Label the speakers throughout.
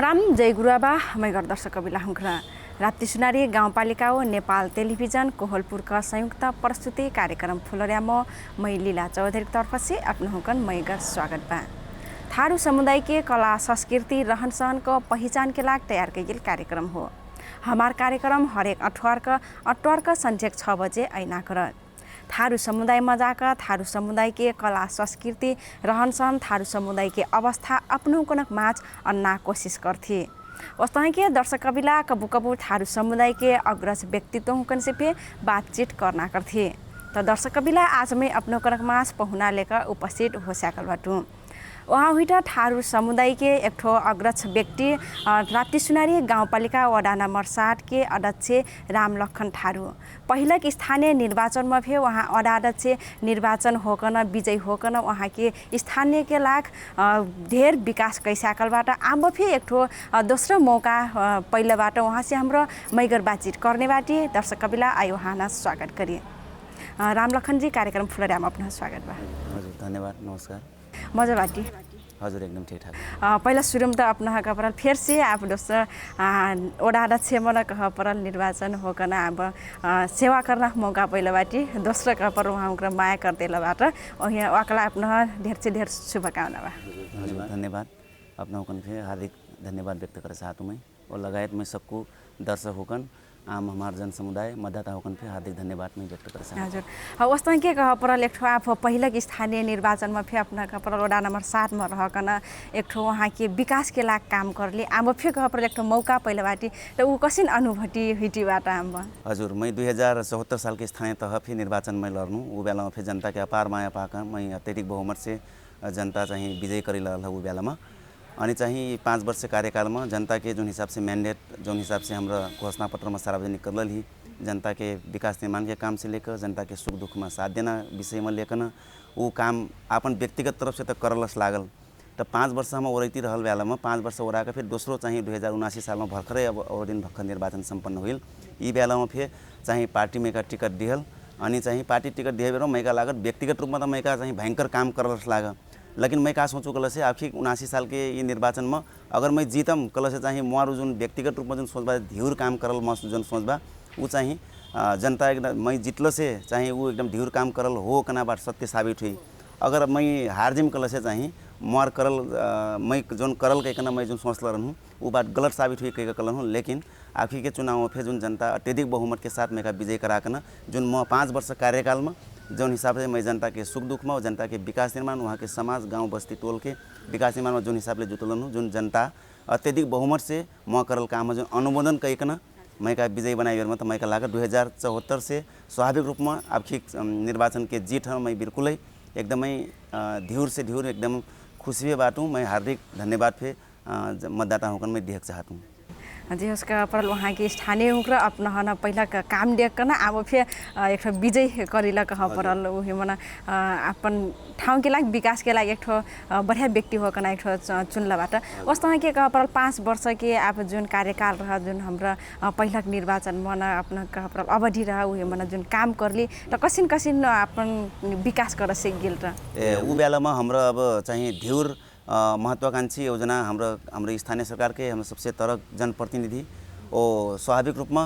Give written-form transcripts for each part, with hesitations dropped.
Speaker 1: सलाम जय गुरुआबा मैगर दर्शक कविला हुँक्रा राप्ती सुनारी गाउँपालिका हो नेपाल टेलिभिजन कोहलपुरका संयुक्त प्रस्तुति कार्यक्रम फुलर्याम मै लीला चौधरी तर्फ से आफ्नो हुकन मैगर स्वागत बा। थारू समुदाय के कला संस्कृति रहन सहन को पहचान के लाग तैयार कईल कार्यक्रम हो। हमार कार्यक्रम हरेक अठवार का संझेक 6 बजे ऐना कर थारू समुदाय मजाका थारू समुदाय के कला संस्कृति रहन सहन थारू समुदाय के अवस्था अपनों कनक माझ अन्ना कोशिश करथे। वस्तु के दर्शक कविला कबू कबू थारू समुदाय के अग्रज व्यक्तित्व हुकन से पे बातचीत करना करथे। तो दर्शक कविला आज मैं अपनों कनक माझ पहुना लेकर उपस्थित हो सकल बाटू। वहाँ हुईटा थारू समुदाय के एक ठो अग्रज व्यक्ति राप्ती सुनारी गाउँपालिका वडा नंबर 7 के अध्यक्ष राम लखन थारू पहिलक स्थानीय निर्वाचन में भी वहाँ वडा अध्यक्ष निर्वाचन होकन विजय होकन वहाँ के स्थानीय के लाग ढेर विकास कैसाकलबाट अब भी एक ठो दोस्रो मौका पहिलाबाट वहाँ से हाम्रो मैगर बातचीत करने बाटी दर्शक कविला आयो वहाँ स्वागत करिए। राम लखन जी कार्यक्रम फुलर्याम अपना स्वागत बा।
Speaker 2: हजुर धन्यवाद नमस्कार।
Speaker 1: मजा बाटी
Speaker 2: हजुर एकदम ठीक ठाक।
Speaker 1: पहिला सुरुम त अपना कपरल फिर से आप दोस्त ओडा अध्यक्ष मन कह परल निर्वाचन होकन अब सेवा करना मौका पहिला बाटी दोस्रो कपर वहाँ उनका माया करते लबाट वही अकला अपना ढेर से ढेर शुभकामना बा।
Speaker 2: हजुर धन्यवाद। अपना हुकन फिर हार्दिक धन्यवाद व्यक्त कर चाहता हूँ मैं और लगायत मैं सबको दर्शक होकन आम हमार जन समुदाय मतदाता होकन फिर हार्दिक धन्यवाद मैं व्यक्त कर चाहता हूँ।
Speaker 1: हजुर वस्तु के कह परल एक ठो आप पहिला के स्थानीय निर्वाचन में फिर अपना कह परल वडा नंबर 7 में रहकन एक ठो वहाँ के विकास के लाग काम करली आम फिर कह परल एक ठो मौका पहिला बाटी तो ऊ कसिन अनुभूति हिटीबाट आम।
Speaker 2: हजुर मैं 2074 साल के स्थानीय तह फिर निर्वाचन में लड़नू वो बेला में फिर जनता के अपार माया पाकर मैं अत्यधिक बहुमत से जनता चाहिए विजय करी लगा वो बेला में अनि चाहिँ 5 वर्ष कार्यकाल में जनता के जुन हिसाब से मैंडेट जुन हिसाब से हाम्रो घोषणा पत्र में सार्वजनिक करल ही जनता के विकास निर्माण के काम से लेकर जनता के सुख दुख में साथ देना विषय में लेकर वो काम अपन व्यक्तिगत तरफ से तो करलस लागल। तो 5 वर्ष हम ओरैती रहल बेला में 5 वर्ष ओराकर फिर दोस्रो चाहिँ 2079 साल में भर्खरै अब और दिन भर्खर निर्वाचन सम्पन्न हुई यी बेला में फिर चाहिँ पार्टी में का टिकट दिहल अनि चाहिँ पार्टी टिकट दिए बेला मैका लागत व्यक्तिगत रूप में तो मैका चाहिँ भयंकर काम करलस लाग। लेकिन मैं का सोचूँ कल से आखिर 79 साल के ये निर्वाचन में अगर मैं जीतम कल से चाहिए मारू जो व्यक्तिगत रूप में जो सोचबा ध्यूर काम करल म जो सोचबा वो चाहिए जनता एकदम मैं जितल से चाहिए वो एकदम ध्यूर काम करल हो कना बात सत्य साबित हुई। अगर मैं हार जिम कल से चाहिए मार करल मैं जो करल कहना मैं जो सोचल रहूँ वो बात गलत साबित हुई कह कल हूँ। लेकिन आखिर के चुनाव में फिर जो जनता अत्यधिक बहुमत के साथ मेरा विजय कराकर जो म 5 वर्ष कार्यकाल में जो हिसाब से मैं जनता के सुख दुख में और जनता के विकास निर्माण वहाँ के समाज गांव बस्ती टोल के विकास निर्माण में जो हिसाब से जुटलन हूँ जो जनता अत्यधिक बहुमत से म करल काम में जो अनुमोदन कहना मैं का विजय बनाई में तो मैं का लागत 2074 से स्वाभाविक रूप में आखिर निर्वाचन के जीत है मैं बिल्कुल ही एकदम ध्यूर से ध्यूर एकदम खुशी बाटूँ। मैं हार्दिक धन्यवाद फिर मतदाता होकर मैं देख चाहता हूँ।
Speaker 1: जी उसका पर वहाँ के स्थानीय हुक्र अपना हना पहिला का काम देख कर ना अब फिर एक ठो विजय करेला कहाँ परल उही मना अपन ठाउँ के लाग विकास के लाग एक ठो बढ़िया व्यक्ति होकर एक ठो चुनलाबाट वस्तु के कहाँ परल 5 वर्ष के आप जुन कार्यकाल रहा जुन हाम्रो पहिला निर्वाचन मना अपना कहाँ परल अवधि रहा उही मना जुन काम करली तो कसिन कसिन अपन विकास कर सक गेल र
Speaker 2: ऊ बेलामा हाम्रो अब चाहिँ ध्यूर महत्वाकांक्षी योजना हाम्रो स्थानीय सरकार के हम सबसे तरक जनप्रतिनिधि और स्वाभाविक रूप में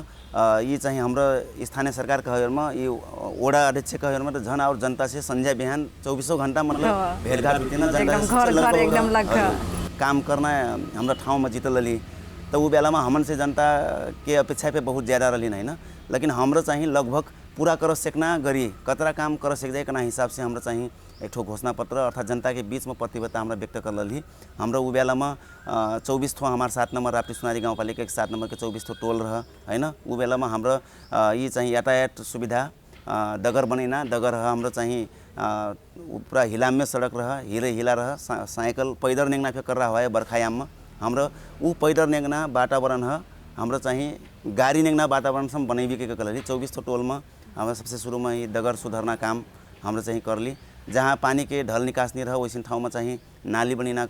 Speaker 2: ये चाहिए हाम्रो स्थानीय सरकार कहरमा ये ओडा अध्यक्ष कहरमा तो झन और जनता से संध्या बिहान 24 घंटा मतलब भेटघाट बिना जनता
Speaker 1: एकदम
Speaker 2: काम करना हाम्रो ठाउँ में जीतल रही। तो वो बेला में हमन से जनता के अपेक्षा पे बहुत ज़्यादा रही है लेकिन हाम्रो चाहिँ लगभग पूरा कर सकना गरी कतरा काम कर सक जाए कना हिसाब से हाम्रो चाहिँ एक ठो घोषणा पत्र अर्थात जनता के बीच में प्रतिबद्धता हमरा व्यक्त कर ली। हाम्रो ऊ बेला में 24 ठो हमार 7 नंबर राप्ती सुनारी गाउँपालिका के 7 नंबर के 24 ठो टोल रह है न। ऊ बेला में हाम्रो ये चाहिँ यातायात सुविधा डगर बनेना डगर हाम्रो चाहिँ पूरा हिलाम में सड़क रह हिला रह साइकिल पैदल नेंगना फिर कर रहा है बरखायाम में हाम्रो ऊ पैदल नेंगना वातावरण है हाम्रो चाहिँ गाड़ी नेंगना वातावरण सब बनैबी के कलरी 24 टोल में हमारे सबसे शुरू में ही डगर सुधारना काम हाम्रो चाहिँ करली जहाँ पानी के ढल निकास नहीं रहा वैसे ठाउँ में चाहिँ नाली बनिना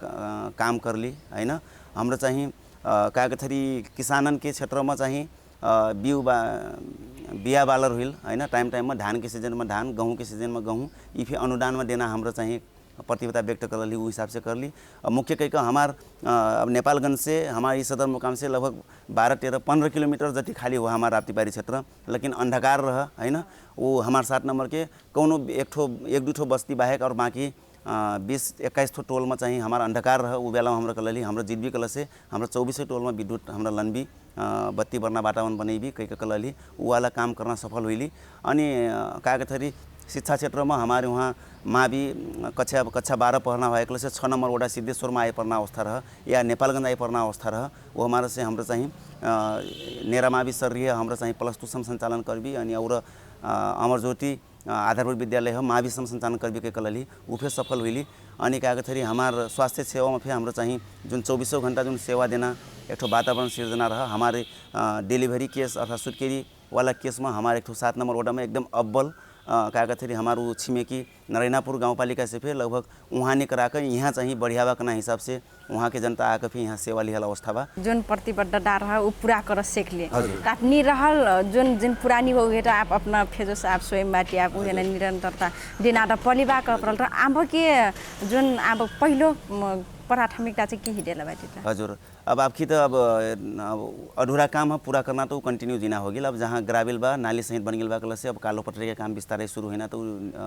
Speaker 2: काम करली है न। हाम्रो चाहिँ कागथरी किसानन के क्षेत्र में चाहिँ बिया बालर हुई है न टाइम में धान के सीजन में धान गहूँ के सीजन में गहूँ ये फिर अनुदान में देना हाम्रो चाहिँ प्रतिबद्धता व्यक्त कर ली, उ हिसाब से कर ली। मुख्य कह हमार अब नेपालगंज से हमारी सदर मुकाम से लगभग 12, 13, 15 किलोमीटर जति खाली हुआ हमारा राप्तीबारी क्षेत्र, लेकिन अंधकार रह हैन। वो हमार 7 नंबर के कौनो एक दू ठो बस्ती बाहेक और बाँकी 20-21 ठो टोल में चाहिए हमारा अंधकार रह। उ बेला हमरा कलली हाम्रो जिद्बी कल से हमरा 24 टोल में विद्युत हमरा लंबी बत्ती बर्ना वातावरण बनैबी कई कलली उ वाला काम करना सफल हुईली। अनि कागथरी शिक्षा क्षेत्र में हमारे वहाँ मावि कक्षा 12 पढ़ना भएको से 6 नंबर वडा सिद्धेश्वरमा आइपर्ना अवस्था रह या नेपालगंज आइपर्ना अवस्था रह। वो हमारे से हाम्रो चाहिँ नेरामावि सर्रिय हाम्रो चाहिँ +2 सञ्चालन करबी अनि और अमरज्योति आधारभूत विद्यालय हो माविसम सञ्चालन करबी के कलली उ फे सफल हुईली। अनि कागथरी हमार स्वास्थ्य सेवा में फे हाम्रो चाहिँ जुन 24 घंटा जुन सेवा देना एक ठो वातावरण सिर्जना रहा। हमारे डिलीवरी केस अर्थात सुत्केरी वाला केस में हमारे एक ठो 7 नंबर वडा में एकदम अव्वल कागथरी हमारू छिमेकी नरैनापुर गाउँपालिका से फिर लगभग वहाँ ने करा कर यहाँ चाहिए बढ़ियावा करना हिसाब से वहाँ के जनता आकर फिर यहाँ सेवा लिहल अवस्था बा।
Speaker 1: जोन प्रतिबद्धता रहा वो पूरा कर सेक लिए काटनी रहल जोन जिन पुरानी हो गए आप अपना फेजो से आप स्वयं बाटी आप उहे निरंतरता दिन आटा पलिबा कर परल र आब के जोन अब पहिलो प्राथमिकता चाहिँ के हिडेला बाटी त
Speaker 2: हजुर। अब आपकी तो अब अधूरा काम है पूरा करना तो कंटिन्यू जीना होगी। अब जहाँ ग्राविल बा नाली सहित बन गई बा कल से अब कालो पटरी के काम बिस्तारै शुरू होना तो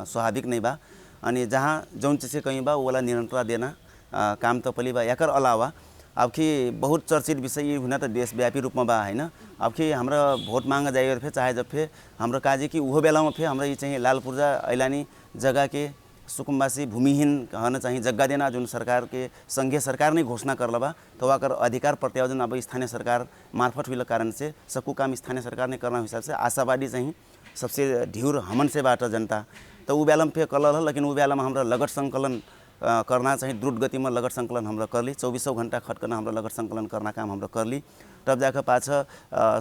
Speaker 2: स्वाभाविक नहीं बा। अनि जहाँ जौन चीज़ से कहीं बा वो वाला निरंतरता देना काम तो पली बा। याकर अलावा अब कि बहुत चर्चित विषय हुना तो देशव्यापी रूप में बा है ना। अब कि हमरा भोट मांग जाए फे चाहे जब फे हाम्रो काजी कि उहो बेला में फे हमरा ये चाहिए लाल पूर्जा ऐलानी जगह के सुकुम्बासी भूमिहीन कहना चाहिए जगह देना जो सरकार के संघीय सरकार ने घोषणा करल बा। तो वाकर अधिकार प्रत्यावर्तन अब स्थानीय सरकार मार्फत हुई कारण से सकू काम स्थानीय सरकार ने करना हिसाब से आशावादी चाहिए सबसे ढ्यूर हमन से बाट जनता तो उ बेला में फे कल। लेकिन उ बेला में हमरा लगट संकलन करना चाहिए द्रुत गति में लगट संकलन हमरा कर ली 24 घंटा खटकना हमरा लगट संकलन करना काम हमरा कर ली। तब जाकर पाछ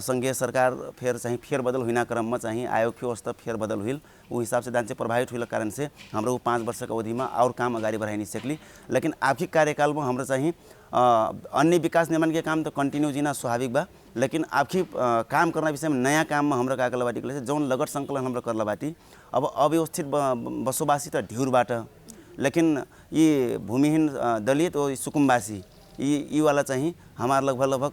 Speaker 2: संघीय सरकार फेर चाहिए फेरबदल हुईना क्रम में चाहिए आयोग की व्यवस्था फेरबदल हुई वो हिसाब से दान से प्रभावित हुई कारण से हाम्रो 5 वर्ष के अवधि में और काम अगाडि बढ़ाई नहीं सकली। लेकिन आर्थिक कार्यकाल में हाम्रो चाहिए अन्य विकास निर्माण के काम तो कंटिन्यू जीना स्वाभाविक बा। लेकिन आखिर काम करना विषय में नया काम में हमरा काकल बाटी के जौन लगट संकलन हमरा करला बाटी अब अव्यवस्थित बसोबासी तो ढ्यूरबाट लेकिन ये भूमिहीन दलित और सुकुम्बासी ये वाला चाहिए हमारे लगभग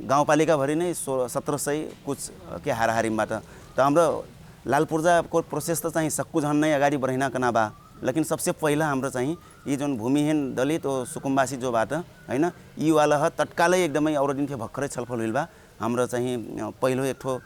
Speaker 2: गाउँपालिका भरि नै 1700 कुछ के हाराहारीबाट तो हाम्रो लाल पूर्जा को प्रोसेस तो चाहिए सक्कु झन नै अगाडि बढ़ाइना कना बा। लेकिन सबसे पहला हाम्रो चाहिँ ये जोन भूमिहीन दलित और सुकुम्बासी जो बात हैन ये वाला तत्कालै एकदमै और दिन के भर्खरै छलफल हुइल बा। हाम्रो चाहिँ पहिलो एक ठो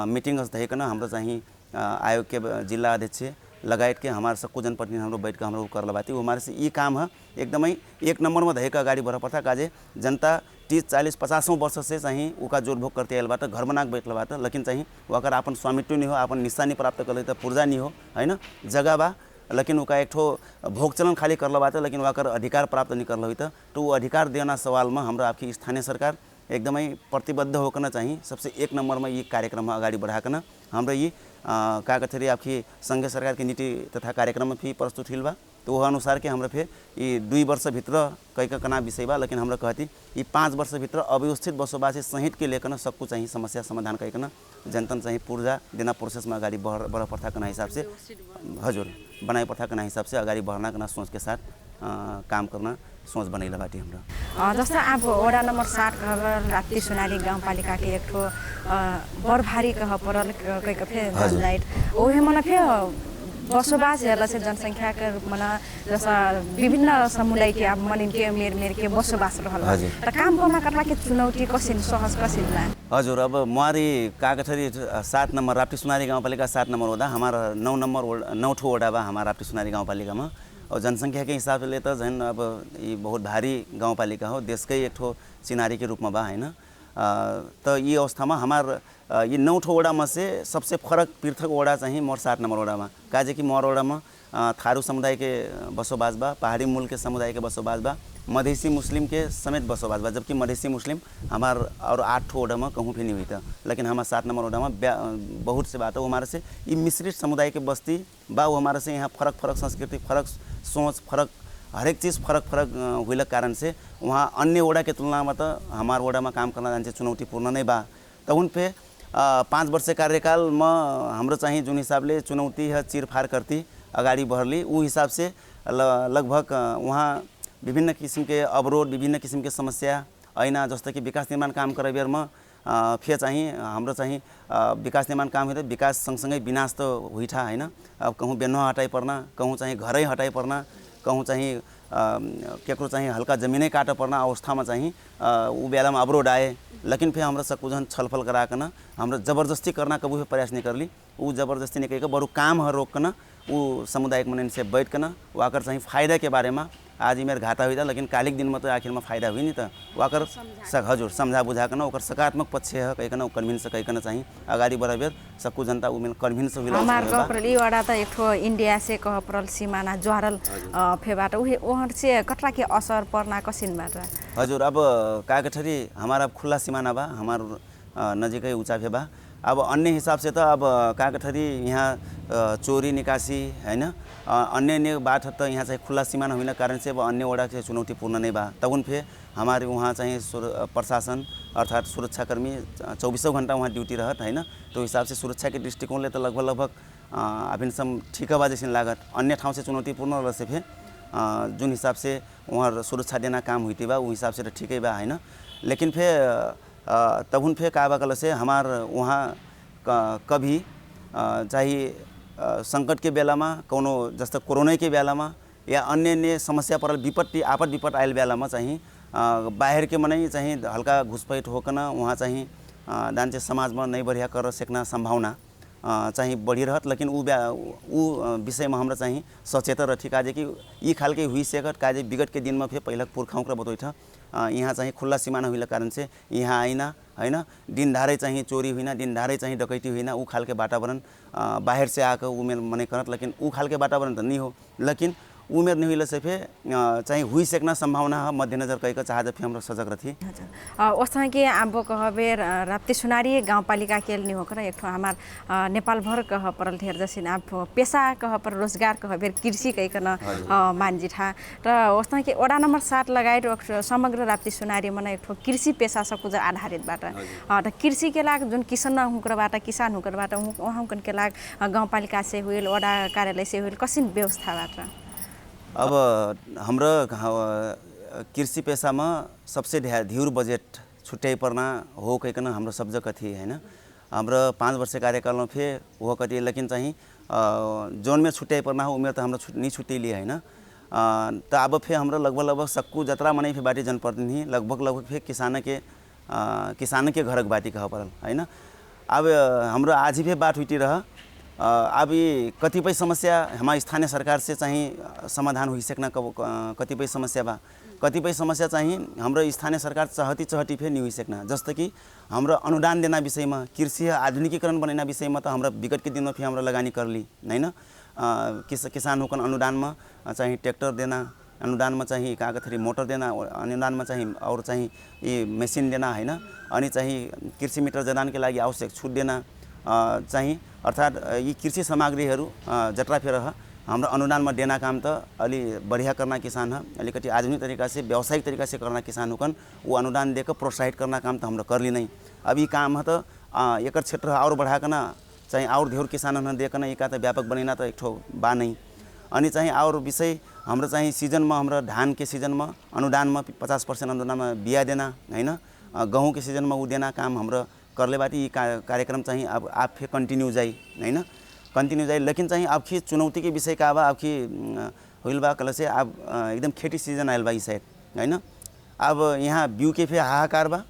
Speaker 2: मिटिङ धैकन हाम्रो चाहिँ आयोग के जिल्ला अध्यक्ष लगायत के हमारे सक्कु जनप्रतिनिधि हाम्रो बैठ के हाम्रो करला बाती हमारे से ये काम है एकदमै 1 नंबर में धैका अगाडि बढ़ पर्था काजे जनता 30-40-50 वर्ष से चाहिए उका जोर भोग करते आयल घर बनाक बैठल बात। लेकिन चाहिए वकर अपन स्वामित्व नहीं हो अपन निशानी प्राप्त कर तो पूर्जा नहीं हो हैन जगह बा। लेकिन उका एक ठो भोग चलन खाली करल बात लेकिन वकर अधिकार प्राप्त नहीं करल तो वो अधिकार देना सवाल में हाम्रो आपकी स्थानीय सरकार एकदमै प्रतिबद्ध होकर चाहिए सबसे 1 नंबर में ये कार्यक्रम में अगाडि बढ़ाकन हाम्रो ये कागथरी आपकी संघीय सरकार की नीति तथा कार्यक्रम में भी प्रस्तुत हिल बा। तो वह अनुसार के हमरा फिर ये 2 वर्ष भित्र कई कना विषय बा। लेकिन हमरा कहती ये 5 वर्ष भित्र अव्यवस्थित बसोबासी सहित के लेकर सबको चाहिए समस्या समाधान कईकन जनतन चाहिए पूर्जा देना प्रोसेस में अगाडि बढ़ पर्था कना हिसाब से हजुर बनाए पर्था कना हिसाब से अगाडि बढ़ना कना सोच के साथ काम करना सोच बनैला बाटी हमरा।
Speaker 1: जस्तो अब वडा नंबर 7 कहल राप्ती सुनारी गाउँपालिका के एक ठो बड़ भारी कह परल कई कफे लाइट ओहे मन फे बसोबास हेर्ला से जनसंख्या के मना जैसा विभिन्न समुदाय के अब मन के मेर के बसोबास रहल त काम गर्न करला के चुनौती कसिन सहज कसिन ना
Speaker 2: हजुर। अब मुहारी कागथरी 7 नंबर राप्ती सुनारी गाउँपालिका 7 नंबर वडा हमारा 9 ठो वडा बा हमारा राप्ती सुनारी गाउँपालिका में और जनसंख्या के हिसाब से तो झन अब ये बहुत भारी गाउँपालिका हो देश के एक ठो चिनारी के रूप में बा हैन। तो ये अवस्था में हमार ये 9 ठो वडा में से सबसे फरक पृथक वडा चाहिए मोर 7 नंबर वडा में काजे कि मोर वडा में थारू समुदाय के बसोबास बा पहाड़ी मूल के समुदाय के बसोबास बा मधेसी मुस्लिम के समेत बसोबास बा। जबकि मधेसी मुस्लिम हमार और 8 ठो वडा में कहूँ भी नहीं हुई था। लेकिन हमारे 7 नंबर वडा में बहुत से बात है वो हमारे से ये मिश्रित समुदाय के बस्ती बा वो हमारे से यहाँ फरक संस्कृति फरक सोच फरक हरेक चीज़ फरक हुई कारण से वहाँ अन्य वडा के तुलना में तो हमारे वडा में काम करना जाने चुनौतीपूर्ण नहीं बा। तो उन पे 5 वर्ष कार्यकाल में हाम्रो चाहिए जुन हिसाब से चुनौती है चीरफार करती अगाडि बढ़ली उ हिसाब से लगभग वहाँ विभिन्न किसिमके अवरोध विभिन्न किसिमके समस्या ऐना जस्तो कि विकास निर्माण काम करे बेरमा फेरि चाहिँ हाम्रो चाहिँ विकास निर्माण काम हुँदा विकास सँगसँगै विनाश त हुइठा हैन। अब कहूँ बेन्वा हटाइ पर्ना, कहूँ चाहिँ घरै हटाइ पर्ना, कहूँ चाहिँ केकरो चाहिँ हल्का जमिनै काट पर्ना अवस्थामा चाहिँ ऊ बेलामा अवरोध आए। लेकिन फिर हमरा सब कुछ छलफल कराकन हाम्रो जबरदस्ती करना कभी भी प्रयास नहीं करली। ऊ जबरदस्ती नहीं करके बरु काम रोकन ऊ सामुदायिक मनन से बैठकन वाकर चाहिँ फायदा के बारे में आज मेरे घाटा हुई था लेकिन कालिक दिन में तो आखिर में फायदा हुई नहीं था वाकर हजुर समझा बुझाकन ओकर सकारात्मक पक्ष है कहिकन कन्भिन्स कहिकन चाहिँ अगाडि बढाबेर सबको जनता उमेल कन्भिन्स हुइला।
Speaker 1: हमार गप्रली वडा त एक ठो इंडिया से कह परल सीमाना ज्वारल फेबाट उहे ओहर से कटरा के असर पर्ना कसिन बाट
Speaker 2: हजुर। अब कागठरी हमारा खुला सीमाना बा हमार नजिकै ऊंचा फेबा। अब अन्य हिसाब से तो अब कागठरी यहाँ चोरी निकासी हैन अन्य बात तो यहाँ चाहिँ खुला सीमा नहुने कारण से अब अन्य वडा से चुनौतीपूर्ण नहीं बा। तब फिर हमारे वहाँ चाहिँ प्रशासन अर्थात सुरक्षाकर्मी 24 घंटा वहाँ ड्यूटी रहत हैन। तो हिसाब से सुरक्षा के दृष्टिकोणले तो लगभग अभिनसम ठीक बा जैसे लागत। अन्य ठाउँ से चुनौतीपूर्ण रह से फिर जुन हिसाब से वहाँ सुरक्षा देना काम हुई बा वो हिसाब से तो ठीक बा हैन। लेकिन फिर तब फिर का बा कल से हमार वहाँ कभी चाहिए संकट के बेला में कोनो जस्तो कोरोना के बेला में या अन्य समस्या परल विपत्ति आपद विपद आयल बेला में चाहिए बाहर के मनै चाहिए हल्का घुसपैठ होकन वहाँ चाहिए दान्चे समाज में नहीं बढ़िया कर सकना संभावना चाहिँ बढ़िरहत। लेकिन ऊ विषय में हमरा चाहिँ सचेत रही काजे कि यी खालके हुई सेकट काजे विगत के दिन में फिर पहिला पुर्खाउँ बतोइठ यहाँ चाहिँ खुला सीमा नहुने कारण से यहाँ आइना हैन दिनधारै चाहिँ चोरी हुइना दिनधारै चाहिँ डकैती हुइना ऊ खालके वातावरण बाहर से आकर उमेर मने करत। लेकिन ऊ खालके वातावरण तो नहीं हो लेकिन उमेर नहीं हुई से फिर चाहिँ हुई सकना संभावना है मध्यनजर कहीं चाहते फिर हम सजग रही।
Speaker 1: वहाँ के अब कहबे राप्ती सुनारी गाउँपालिका के नहीं होकर एक हमार नेपाल भर कह परल ढेर जैसे आप पेशा कह पर रोजगार कहबे कृषि कहीकन मानजी था र वहाँ के वडा नंबर 7 लगाए समग्र राप्ती सुनारी मन एक कृषि पेशा सब आधारित बाट कृषि के लाग जुन किसान हुकरबाट किसान हुकरबाट वहाँ के लाग गाउँपालिका से हुई वडा कार्यालय से हुई कसिन व्यवस्था बाट।
Speaker 2: अब हाम्रो कृषि पेशा में सबसे ध्युर बजेट छुट्याइ पर्ना हो कहिकन हाम्रो शब्द कथी हैन। हाम्रो 5 वर्ष कार्यकाल में फिर वो कथी लेकिन चाहिँ जोन में छुट्याइ पर्ना हो उमेर तो हाम्रो नहीं छुट्टैली हैन। त अब फिर हाम्रो लगभग सक्कू जतरा मनै फिर बाटी जनप्रतिनिधि लगभग फिर किसान के घरक बाटी कह परल हैन। अब हाम्रो आज फिर बात हुई रह अब ये कतिपय समस्या हमारे स्थानीय सरकार से चाहिए समाधान हुई सकना कतिपय समस्या बा कतिपय समस्या चाहिए हाम्रो स्थानीय सरकार चहटी फिर नहीं हुई सकना। जस्तो कि हाम्रो अनुदान देना विषय में कृषि आधुनिकीकरण बनाना विषय में तो हमरा विगत के दिन में फिर हमरा लगानी कर ली हैन। किसान होकर अनुदान में चाहिए ट्रैक्टर देना अनुदान में चाहिए कागथरी मोटर देना अनुदान में चाहिए और चाहिए ये मशीन देना हैन। अनि चाहिए कृषि मित्र जदान के लागि आवश्यक छूट देना चाहिए अर्थात ये कृषि सामग्रीहरू जत्रा फेर हाम्रो अनुदान में देना काम तो अलि बढ़िया करना किसान है अलिकति आधुनिक तरीका से व्यावसायिक तरीका से करना किसान होकन वो अनुदान देकर प्रोत्साहित करना काम तो हम कर ली नहीं। अब ये काम है तो एक क्षेत्र और बढ़ाकन चाहिए और धेर किसान देकन एक व्यापक बनेना तो एक ठो बा नहीं। अनि चाहिँ और विषय हाम्रो चाहिँ सीजन में हाम्रो धान के सीजन में अनुदान में 50% अनुदान में बिया देना हैन। गहुँ के सीजन में वो देना काम हाम्रो करले बाटी ये कार्यक्रम चाहिए अब आप फिर कंटिन्यू जाई हैन कंटिन्यू जाई। लेकिन चाहिए आपकी चुनौती के विषय का बा आपकी होइल बा कल से आप एकदम खेती सीजन आयल बा इस साइड हैन। अब यहाँ बिउ के फिर हाहाकार बा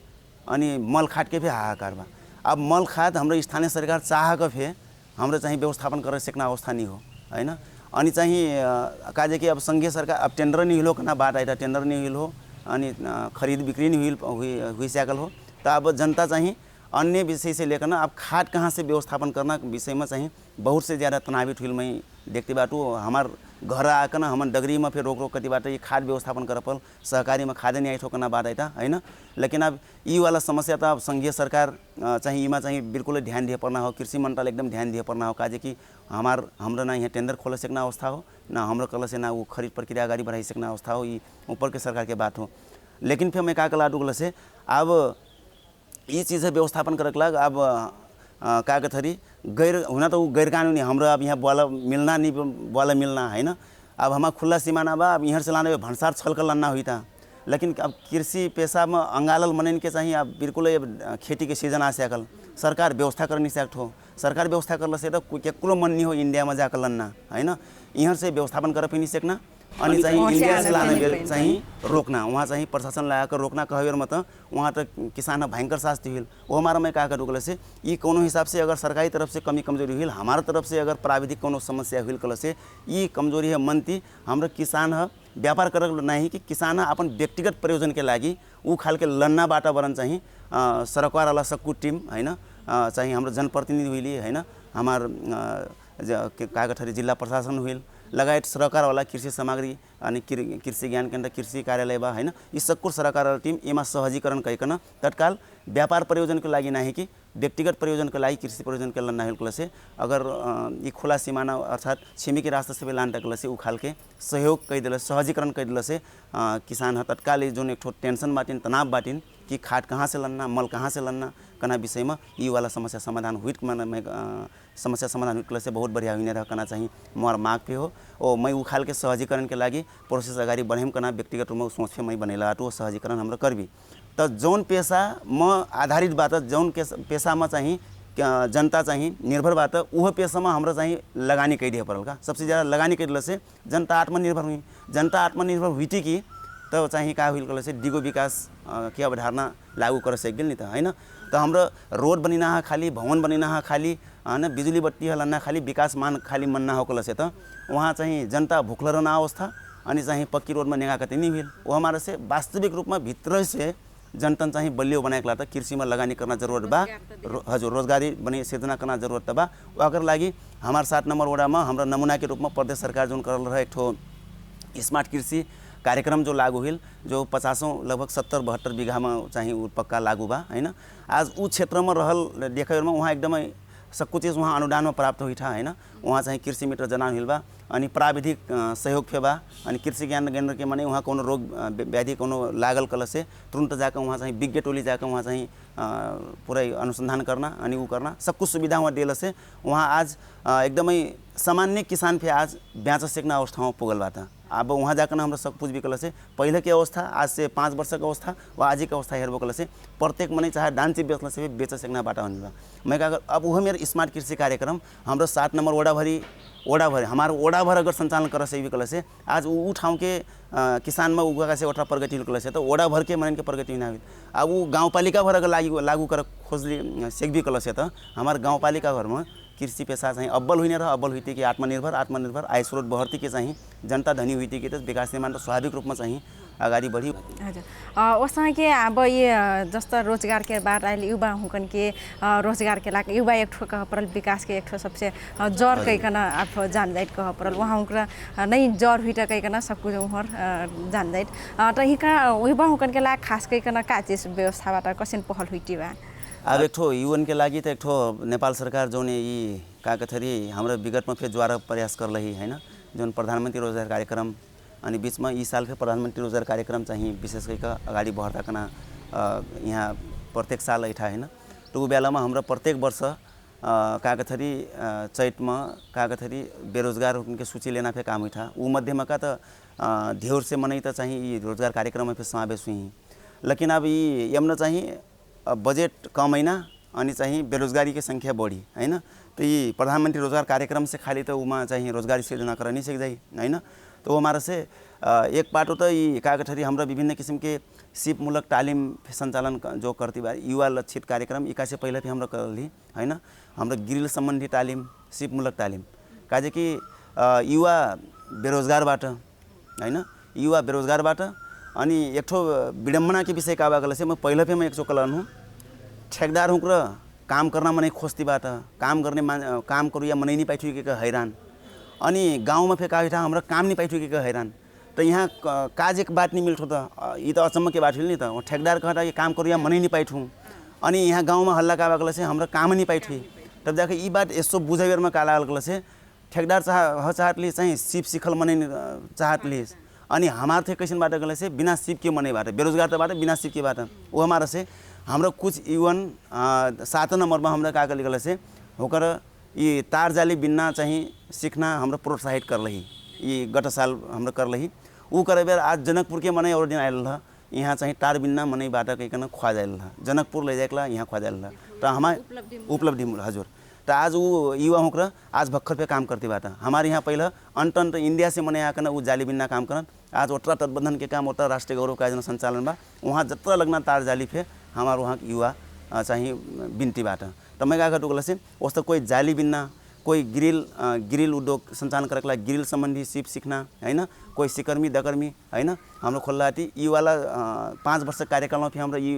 Speaker 2: अनि मल खाद के फिर हाहाकार बा। अब मल खाद हाम्रो स्थानीय सरकार चाहक फिर हाम्रो चाहिँ व्यवस्थापन कर सकना अवस्था नहीं हो हैन। अनि चाहिँ काजे कि अब संघीय सरकार अब टेंडर नहीं हो ना बात आइटा टेंडर नहीं हो अनि खरीद बिक्री नहीं हुई सकल हो। तो अब जनता चाहिए अन्य विषय से लेकर ना आप खाद कहाँ से व्यवस्थापन करना विषय में चाहिए बहुत से ज़्यादा तनावित हुई मैं देखते बाटू हमार घर आकर ना हम डगरी में फिर रोक कति बाटे ये खाद व्यवस्थापन कर पल सहकारी में खादे नहीं आई ठोकना बात आइता हैन। लेकिन अब ये वाला समस्या तो अब संघीय सरकार चाहिए इमा चाहिए बिल्कुल ध्यान दिए पड़ना हो कृषि मंत्रालय एकदम ध्यान दिए पड़ना हो काजे कि हाम्रो ना यहाँ टेंडर खोल सकना अवस्था हो ना हाम्रो कल से ना वो खरीद प्रक्रिया अगाडि बढ़ाई सकना अवस्था हो ये ऊपर के सरकार के बात हो। लेकिन फिर मैं का कला डुगल से अब ये चीज़ व्यवस्थापन करक लाग अब कागथरी गैर हुना तो गैर कानूनी हाम्रो अब यहाँ बोला मिलना नहीं बोला मिलना हैन। अब हमार खुला सीमाना बा, अब यहाँ से लाने भंसार छलकल लाना हुई था, लेकिन अब कृषि पेशा में अंगालल मनन के चाहिए। अब बिल्कुल खेती के सीजन आ सकल, सरकार व्यवस्था करनी सकत हो, सरकार व्यवस्था करल से केकरो मन नहीं हो इंडिया में जाकर लन्ना हैन, यहाँ से व्यवस्थापन कर पनि सक्ना अनि चाहिँ इंडिया से लाने बेल चाहिँ रोकना, वहाँ चाहिँ प्रशासन लगाकर रोकना कहबेर मत वहाँ तो किसान भयंकर शास्ति हुई। वो हमारा मैं का रुकल से ये कोनो हिसाब से अगर सरकारी तरफ से कमी कमजोरी हुई, हमारा तरफ से अगर प्राविधिक कोनो समस्या हुई कल से ये कमजोरी है मनती हाम्रो किसान है व्यापार कर नहीं कि किसान अपन व्यक्तिगत प्रयोजन के लागि ऊ खालके लन्ना वातावरण चाहिँ सरकार वाला सक्कु टीम हैन चाहिँ हाम्रो जनप्रतिनिधि हुइली हैन हमार कागठरी जिल्ला प्रशासन हुइल लगायत सरकार वाला कृषि सामग्री अनि कृषि ज्ञान केन्द्र कृषि कार्यालय बा हैन यी सक्कुर सरकार वाला टीम एमा सहजीकरण करिकन तत्काल व्यापार प्रयोजन के लागि नहीं कि व्यक्तिगत प्रयोजन के लागि कृषि प्रयोजन के लन्ना हिल से अगर ये खुला सीमाना अर्थात छिमेकी राष्ट्र से लान से उखाल के सहयोग कई दिल सहजीकरण कई दिल से किसान तत्काल जो एक टेंशन बाटिन तनाव बाटिन कि खाद कहाँ से लन्ना मल कहाँ से लन्ना कना विषय में ये वाला समस्या समाधान हुई समस्या समाधान हुई से बहुत बढ़िया हुई रहना चाहिए मोर माग पे हो और मैं उखाल के सहजीकरण के लागि प्रोसेस अगाडि बढ़ेम कना व्यक्तिगत रूप में सोच पे मैं बनेला तो सहजीकरण हाम्रो करबी तो जौन पेशा म आधारित बात जौन पेशा में चाहिए जनता चाहिए निर्भर बात वह पेशा में हाम्रो चाहिए लगानी कई दिए पड़ल का सबसे ज़्यादा लगानी कई से जनता आत्मनिर्भर हुई जनता आत्मनिर्भर हुई कि तो चाहिए का हुई से दिगो विकास की अवधारणा लागू कर सकिल नि त हैन तो हाम्रो रोड बनिना खाली भवन बनिना खाली हैन बिजुली बत्ती हलना खाली विकास मान खाली मन्ना होकल से तो वहाँ चाहिए जनता भूखल रहना अवस्था अनि चाहिए पक्की रोड में नेगा कति नहीं हुई वो हमारे से वास्तविक रूप में भीतर से जनतन चाहिए बलियो बनाएका त कृषि में लगानी करना जरूरत बा हजुर रोजगारी बनी सिर्जना करना जरूरत बा अगर लागि हमार 7 नंबर वडा में हाम्रो नमूना के रूप में प्रदेश सरकार जोन करल रहे एक ठो स्मार्ट कृषि कार्यक्रम जो लागू हुई जो 50 लगभग 70-72 बीघा में चाहिए पक्का लागू बा हैन आज उ क्षेत्र में रहल देखे में वहाँ एकदम सब कुछ चीज़ वहाँ अनुदान में प्राप्त हुई था हैन वहाँ चाहिँ कृषि मित्र जना हुई बा अनि प्राविधिक सहयोग फेबा अनि कृषि ज्ञान केन्द्र के माने वहाँ कोनो रोग व्याधि कोनो लागल कल से तुरंत जाकर वहाँ चाहिँ विज्ञ टोली जाकर वहाँ चाहिँ पूरा अनुसंधान करना अनि उ करना सब कुछ सुविधा वहाँ दिल से वहाँ आज एकदमै सामान्य किसान पे आज बेच सक्ने अवस्था पुगल बा त अब वहाँ जाकर हाम्रो सब कुछ भी कल से पहले की अवस्था आज से 5 वर्ष की अवस्था व आज की अवस्था हेर्बो कल से प्रत्येक मनै चाहे डान्ची बेच्न से बेच सक्ने बाटा हुने बा मैं का अब वह मेरो स्मार्ट कृषि कार्यक्रम हाम्रो 7 नंबर वडा भरी हमारो वडा भर अगर संचालन कर सही कल से आज उ ठाउँ के किसान में उगा से ओठा प्रगति कल से तो वडा भर के मन के प्रगति ना हुई अब वो गाउँपालिका भर अगर लागू कर खोजली सेक कल से तो हमारे गाउँपालिका भर में कृषि पेशा चाहिँ अब्बल हुई अब्बल हुई कि आत्मनिर्भर आय स्रोत बढ़ती के चाहिँ जनता धनी हुई कि विकास निर्माण तो स्वाभाविक रूप में चाहिँ अगाडि बढ़ी
Speaker 1: हजुर ओसँग के अब ये जस्तो रोजगार के बात आयल युवा हुकन के रोजगार के लाग युवा एक ठो कह परल विकास के एक ठो सबसे जड़ कहिकन आप जान जाइत कह परल वहाँ हुकरा नहीं जड़ हुई कहिकन सब कुछ उहर जान जाइत तो हिका युवा हुकन के लाग खास कहिकन का चीज व्यवस्थाबाट कसिन पहल हुई बा
Speaker 2: अब एक ठो युवन के लागि तो एक ठो नेपाल सरकार जो ने ये का कथरी हाम्रो विगत में फिर ज्वार प्रयास कर रही है ना जो प्रधानमंत्री रोजगार कार्यक्रम अनि बीच में इस साल फिर प्रधानमंत्री रोजगार कार्यक्रम चाहिए विशेष करके अगाडि बढ़ता कना यहाँ प्रत्येक साल ऐठा है ना तो वो बेला में हाम्रो प्रत्येक वर्ष का कथरी चैत में का कथरी बेरोजगार उनके सूची लेना फिर काम हुई था वो मध्य में का तो ध्योर से मनै तो चाहिए रोजगार कार्यक्रम में फिर समावेश हुई लेकिन अब ये यमन चाहिए बजेट कम हैन अनि चाहिँ बेरोजगारी की संख्या बढ़ी हैन तो ये प्रधानमंत्री रोजगार कार्यक्रम से खाली तो उमा चाहिँ रोजगारी सृजना कर नहीं सक जाए हैन तो वो हमारा से एक पाटो तो ये कागठरी हाम्रो विभिन्न किसिम के सिपमूलक तालिम संचालन जो करती बा युवा लक्षित कार्यक्रम इका से पहले भी हाम्रो करली हैन हाम्रो ग्रिल सम्बन्धी तालिम सिपमूलक तालिम काजे कि युवा बेरोजगारबाट हैन युवा बेरोजगारबाट अनि एक ठो विडम्बना के विषय का बागल से मैं पहले पे मैं एक चोकलन हूँ ठेकेदार हूँ काम करना मनै खोजती बात काम करने काम करूँ या मनै नहीं पाइठु के हैरान अनि गाँव में फिर का हाम्रो काम नहीं पाइठु के हैरान तो यहाँ काज एक बात नहीं मिलथो तो ये तो अचम्म के बात हुई नहीं तो ठेकेदार कहता ये काम करूँ या मनै नहीं पाइठू अनि यहाँ गाँव में हल्ला का बागल से हाम्रो काम नहीं पाइठु तब जाके ये बात यसो बुझेर में का लागल से ठेकेदार चाहत ली चाहिँ सिप सिखल मनै चाहत ली अनि हमार थे कैसन बात गले से बिना सिप के मनै बात बेरोजगार तो बात बिना सिप के बात वो हमारा से हाम्रो कुछ युवन 7 नंबर में हमरा का गले से होकर ये तार जाली बिन्ना चाहिए सीखना हमरा प्रोत्साहित कर रही ये गत साल हाम्रो करलही ऊ करे बेर आज जनकपुर के मनै और दिन आयल रह यहाँ चाहिँ टारबिन्ना मनैबाट कहिकन ख्वाजाइल रह जनकपुर लैजाएकला यहाँ ख्वाजाइल रह त हमार उपलब्धि हजुर तो आज वो युवा होकर आज भक्खर पे काम करती बात हमारे यहाँ पहले अंट इंडिया से मने आकर वो जाली बिन्ना काम करन आज ओटरा तटबंधन के काम ओटरा राष्ट्रीय गौरव का संचालन बा वहाँ जत्रा लगना तार जाली पे हमारे वहाँ युवा चाहिँ बिन्ती बाट तो मैं का टुकला से उस कोई जाली बिन्ना कोई ग्रिल उद्योग संचालन करेला ग्रिल संबंधी सिप सीखना है ना कोई सिकर्मी दकर्मी है ना हाम्रो खोल्लाटी ये वाला 5 वर्ष कार्यकाल में फिर हमरा ये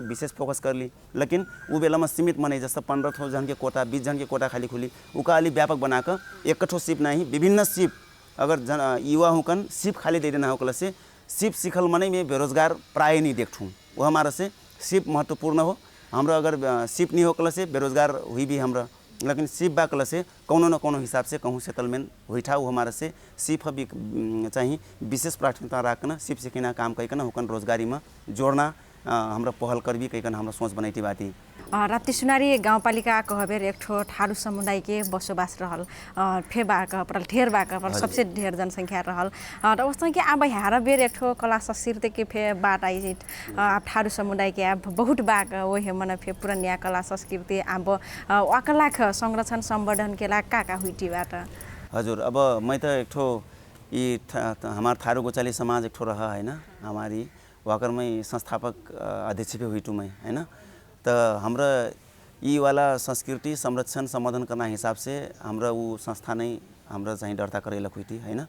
Speaker 2: विशेष फोकस कर ली लेकिन वो बेला में सीमित मने जैसे 15 जन के कोटा 20 जन के कोटा खाली खुली उका अली व्यापक बनाकर एक ठो सिप नहीं विभिन्न सिप अगर युवा होकन सिप खाली दे देना होकला से सिप सीखल मने में बेरोजगार प्राय नहीं देखूँ वो हमारा से सिप महत्वपूर्ण हो हमरा अगर सिप नहीं होकला से बेरोजगार हुई भी हमरा लेकिन सिप बाकला से कौनो न कौनो हिसाब से कहूँ सेटलमेंट हुईठा वो हमारा से सिप भी चाहिए विशेष प्राथमिकता रखना सिप सीखना काम कहीकन होकन रोजगारी में जोड़ना हमरा पहल कर भी कहीकन हमरा सोच बनाई बाती
Speaker 1: राप्ती गाउँपालिका कहबेर एक ठो ठारू समुदाय के बसोबास रहल फेबाक परल ढेर बाक पर सबसे ढेर जनसंख्या रहल र उसमें कि अब हार बेर एक ठो कला संस्कृति के फे बात आई ठारू समुदाय के अब बहुत बाक वही मन फे पुरानिया कला संस्कृति अब अकलाख संरक्षण संवर्धन के ला का हुईटी बाट
Speaker 2: हजुर अब मैं तो एक ठो ये हमार थारू गोचाली समाज एक ठो रहा है ना हमारी वाकर में संस्थापक अध्यक्ष भी हुई मैं है ना तो हमरा ये वाला संस्कृति संरक्षण संवर्धन करना हिसाब से हमरा वो संस्था नहीं हमरा चाहिँ दर्ता करेला हुई थी है ना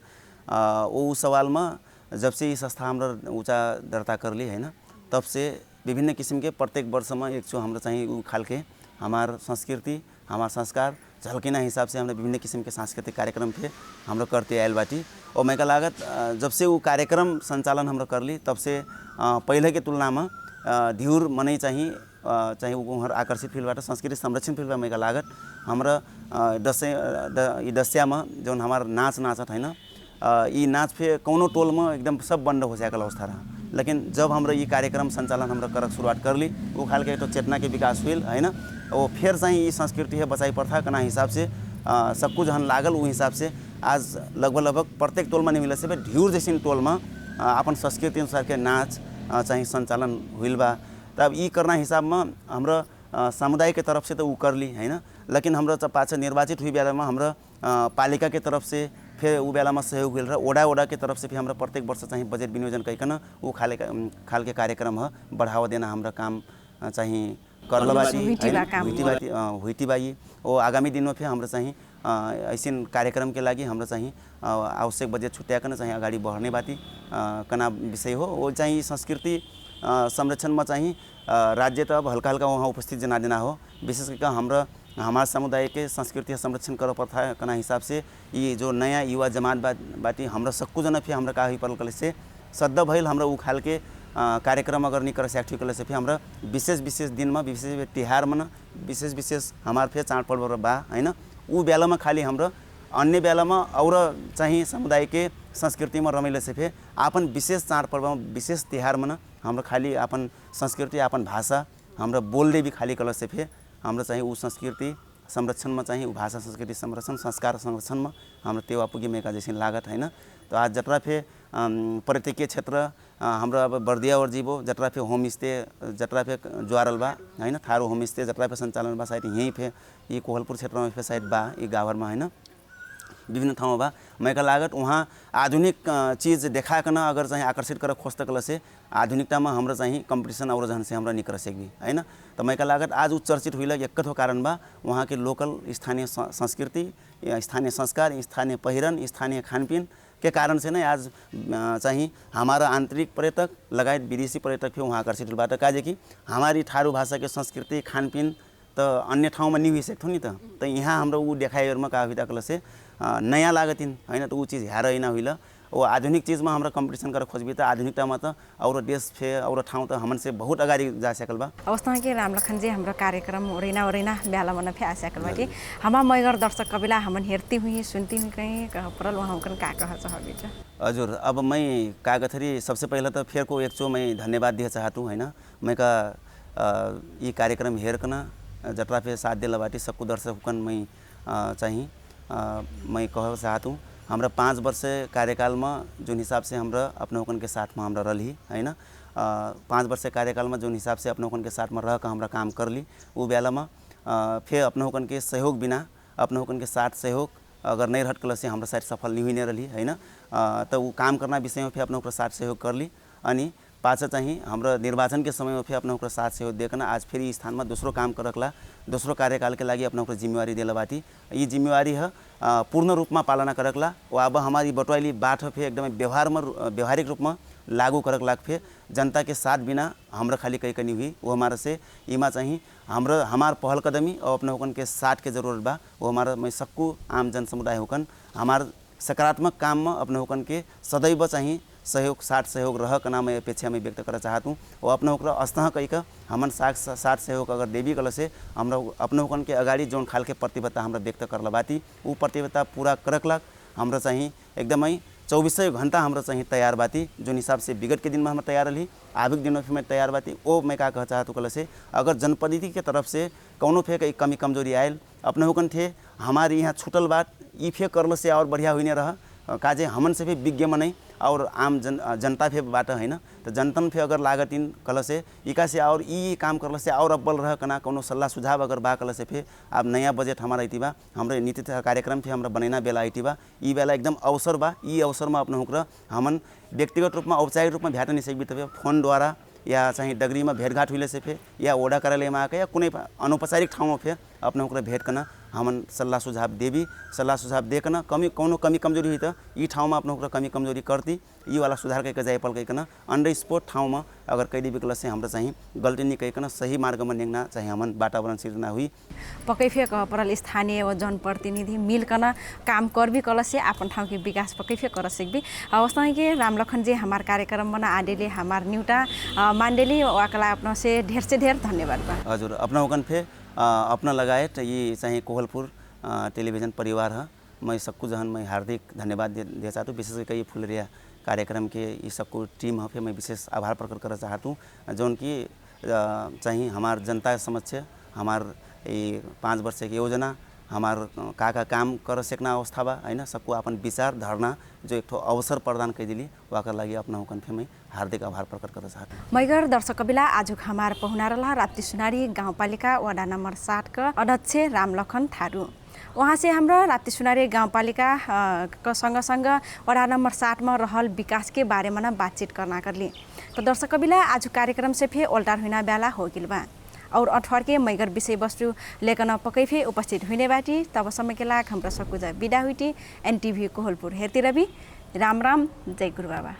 Speaker 2: वो सवाल में जब से ये संस्था हमरा ऊँचा दर्ता कर ली है ना तब से विभिन्न किस्म के प्रत्येक वर्ष में एक जो हमरा चाहिँ वो खाल के हमार संस्कृति हमार संस्कार झलकिना हिसाब से हमने विभिन्न किस्म के सांस्कृतिक कार्यक्रम थे हम लोग करते आयल बाटी और मैं का लागत जब से वो कार्यक्रम संचालन हम लोग कर ली तब से पहले के तुलना में ध्यूर मनै चाहिँ उहर आकर्षित फील बाट संस्कृति संरक्षण फील मैं का लागत हमरा दस्या में जो हमार नाच नाचत है ना ये नाच फे कौनो टोल में एकदम सब बंद हो जाएगा अवस्था रहा लेकिन जब हमरा ये कार्यक्रम संचालन हमरा करक शुरुआत कर ली वो खाल के तो चेतना के विकास हुई है ना वो फिर चाहिँ ये संस्कृति है बचाई प्रथा कना हिसाब से सब कुछ जहन लागल वो हिसाब से आज लगभग प्रत्येक टोल में नहीं मिला से ढ्यूर जैसे टोल में अपन संस्कृति अनुसार के नाच चाहिँ संचालन हुई बा तब ये करना हिसाब में हमरा समुदाय के तरफ से तो वो कर ली है ना लेकिन हमरा पाछे निर्वाचित हुई बेला में हमरा पालिका के तरफ से फिर वो बेला में सहयोग हुई रहा ओडा के तरफ से फिर हमरा प्रत्येक वर्ष चाहिँ बजेट विनियोजन कहीकन वो खाल के कार्यक्रम है बढ़ावा देना हमरा काम चाहिँ करलबाटी हुईटी बाई और आगामी दिन में फिर हमरा चाहिँ ऐसे कार्यक्रम के लागि हमरा चाहिँ आवश्यक बजेट छुट्याकन चाहिँ अगाडि बढ्ने बाटी कना विषय हो वो चाहिँ संस्कृति संरक्षण में चाहिँ राज्य तो अब हल्का हल्का वहाँ उपस्थित जना हो विशेष करके हमरा हमारे समुदाय के संस्कृति संरक्षण कर प्रथा कना हिसाब से ये जो नया युवा जमात बाटी हमरा सक्कु जना फिर हमरा का हुई पड़ल से सद्दा भइल हमरा उ खाल के कार्यक्रम अगर नहीं कर सकती कल से फिर हमरा विशेष दिन में विशेष तिहार में विशेष हमारे फिर चाड पर्व बा है ना उ बेला में खाली हमरा अन्य बेला में और चाहिँ समुदाय के संस्कृति में रमाइलो से फिर आपन विशेष चाड पर्व में विशेष तिहार में हमरा खाली अपन संस्कृति अपन भाषा हमरा बोल्दै भी खाली कल से फिर हमरा चाहिँ उ संस्कृति संरक्षण में चाहिँ भाषा संस्कृति संरक्षण संस्कार संरक्षण में हाम्रो टेवा पुगी मेका जैसे लागत है ना तो आज जतरा फे पर्यटकीय क्षेत्र हाम्रो अब बर्दिया और जीवो जतरा फे होम स्टे जतरा फे ज्वारल बा है ना थारू होम स्टे जतरा फे संचालन बा साइड यहीं फे ये कोहलपुर क्षेत्र में फे साइड बा ये गावर में है ना विभिन्न ठाउँ बा मैं का लागत वहाँ आधुनिक चीज़ देखाकन अगर चाहिँ आकर्षित कर खोजत कल से आधुनिकता में हमरा चाहिँ कंपटीशन और जहन से हमरा नहीं कर सकबी है ना तो मैं का लागत आज उ चर्चित हुई एक कारण बा वहाँ के लोकल स्थानीय संस्कृति स्थानीय संस्कार स्थानीय पहिरन स्थानीय खानपीन के कारण से नहीं आज चाहिँ हमारा आंतरिक पर्यटक लगायत विदेशी पर्यटक भी वहाँ आकर्षित हुई काजे कि हमारी थारू भाषा के संस्कृति खानपीन तो अन्य ठाउँ में नहीं हुई सकते नि तो यहाँ हाम्रो उ देखाइहरूमा का कल से नयाँ लागतिन है तो वो चीज़ हेर होइन हुई वो आधुनिक चीज़ में हमरा कंपटीशन कर खोजबी तो आधुनिकता में तो और देश फे और ठाउँ तो हमन से बहुत अगाडि जा सकल बा
Speaker 1: अवस्था के रामलखन जी हाम्रो कार्यक्रम ओरेना बेला मन फे आ सकल बा कि हमा मैगर दर्शक कबिला हमन हेरती हुई सुनती हुई कहीं कह परल वहाँ का कह चाहबी
Speaker 2: हजुर अब मैं कागथरी सबसे पहले तो फेर को एक चो मैं धन्यवाद दिए चाहता हूँ है ना मैं का ये कार्यक्रम हेरकन जतरा फे साथ दिला बाटी सबको दर्शक हुकन मैं चाहिए मैं कह चाहता हूँ हमरा 5 वर्ष कार्यकाल में जोन हिसाब से हमरा अपना होकन के साथ में हमरा रही है ना 5 वर्ष कार्यकाल में जोन हिसाब से अपना होकन के साथ में रह के हमरा काम कर ली वो बेला में फिर अपना होकन के सहयोग बिना अपना होकन के साथ सहयोग अगर नहीं रहट से हमरा साथ सफल नहीं हुई रही है ना तो वो काम करना विषय में फिर अपना ओकरा साथ सहयोग कर ली अनि पाछा चाहिँ हाम्रो निर्वाचन के समय में फिर अपना ओकरा साथ सहयोग देखना आज फिर इस स्थान में दूसरो काम करकला दूसरो कार्यकाल के लागि अपना ओकरा जिम्मेवारी दिला बाती ये जिम्मेवारी है पूर्ण रूप में पालना करकला वो अब हमारी बटवाली बात फिर एकदम व्यवहारिक रूप में लागू करक लाग फिर जनता के साथ बिना हमरा खाली कहीं नहीं हुई वो हमारा से इमा चाहिए हमार पहल कदमी और अपने होकन के साथ के जरूरत बा वो हमारा मैं सबको आम जन समुदाय होकन हमार सकारात्मक काम में अपने होकन के सदैव चाहिए सहयोग साथ सहयोग रह के नाम अपेक्षा में व्यक्त करना चाहता हूँ और अपने होकर अस्तः कही का हमन साथ सहयोग अगर देवी कल से हमरा अपने होकन के अगाड़ी जोन खाल के प्रतिबद्धता हमरा व्यक्त करला बाती वो प्रतिबद्धता पूरा करकलक हमरा चाहिए एकदमै 24 घंटा हमरा चाहिए तैयार बाती जो हिसाब से विगत के दिन में हम तैयार रही आविक दिन में फिर मैं तैयार बाती वो मैं का कह चाहता कल से अगर जनप्रतिनिधि के तरफ से कौनो फेक कमी कमजोरी आयल अपने होकन थे हमारे यहाँ छूटल बात ई फेक करल से और बढ़िया हुई रहा काजे हमन से भी विज्ञ मनै और आम जनता फे बाट है ना तो जनतन फे अगर लागत इन कल से इका से और ई काम करल से और अब्बल रह कना कोनो सल्लाह सुझाव अगर बा कल से फे अब नया बजट हमारा इति बा हमरे नीति कार्यक्रम फे हमरा बनैना बेला इति बा ई बेला एकदम अवसर बा ई अवसर में अपने होकर हमन व्यक्तिगत रूप में औपचारिक रूप में भेट नहीं सकबी तबे फोन द्वारा या चाहिँ डगरी में भेटघाट हुई से फे या ओडा कार्यालय में आके या कुनै अनौपचारिक ठाउँ में फे अपने होकर भेट करना हमन सल्लाह सुझाव देवी सल्लाह सुझाव देखना कोनो कमी कमजोरी हुई तो ई ठाउँ में अपने होकर कमी कमजोरी करती ई वाला सुधार करके जाए पल कहना अंडर स्पोर्ट ठाउँ में अगर कैदी बिकल से हमरा चाहिँ गल्ती नहीं कहना सही मार्ग में निकना चाहिँ हमन वातावरण सिर्जना हुई
Speaker 1: पक्कै फे परल स्थानीय व जनप्रतिनिधि मिलकन काम कर भी कल से अपन ठाउँ के विकास पक्कै फे कर सकबी अवस्था के रामलखन जी हमार कार्यक्रम बना आडेले हमार न्यूटा मांडेली वाकला अपना से ढेर धन्यवाद बा
Speaker 2: हजुर अपना होकन फे अपना लगायत ये चाहिँ कोहलपुर टेलीविजन परिवार है मैं सबको जहन मैं हार्दिक धन्यवाद दे चाहता हूँ विशेष करके ये फुलरिया कार्यक्रम के ये सबको टीम है फिर मैं विशेष आभार प्रकट करना चाहता हूँ जो कि चाहिए हमार जनता समक्ष हमार ये 5 वर्ष की योजना हमार का काम कर सकना अवस्था बा है ना सबको अपन विचार धारणा जो एक अवसर प्रदान कर दिली वाकर लगी अपना होकन फिर मैं हार्दिक आभार प्रकट करना चाहता हूँ
Speaker 1: मैगर दर्शक कबिला आज हमार पहुना रहा राप्ती सुनारी गाउँपालिका वडा नंबर 7 का अध्यक्ष रामलखन थारू वहाँ से हाम्रो राप्ती सुनारी गाउँपालिका सँग वडा नंबर 7 में रहल विकास के बारे में बातचीत करना कर ली तो दर्शक कबिला आज कार्यक्रम से फिर ओल्टार हुना बेला हो गिल बा और अठवार के मैगर विषय वस्तु लेखन पक्कै फे उपस्थित हुने बाटी तब समय के लाग हाम्रो सकुजा बिदा हुइटी एनटीभी कोहलपुर हेर्ती रवि राम राम जय गुरु बाबा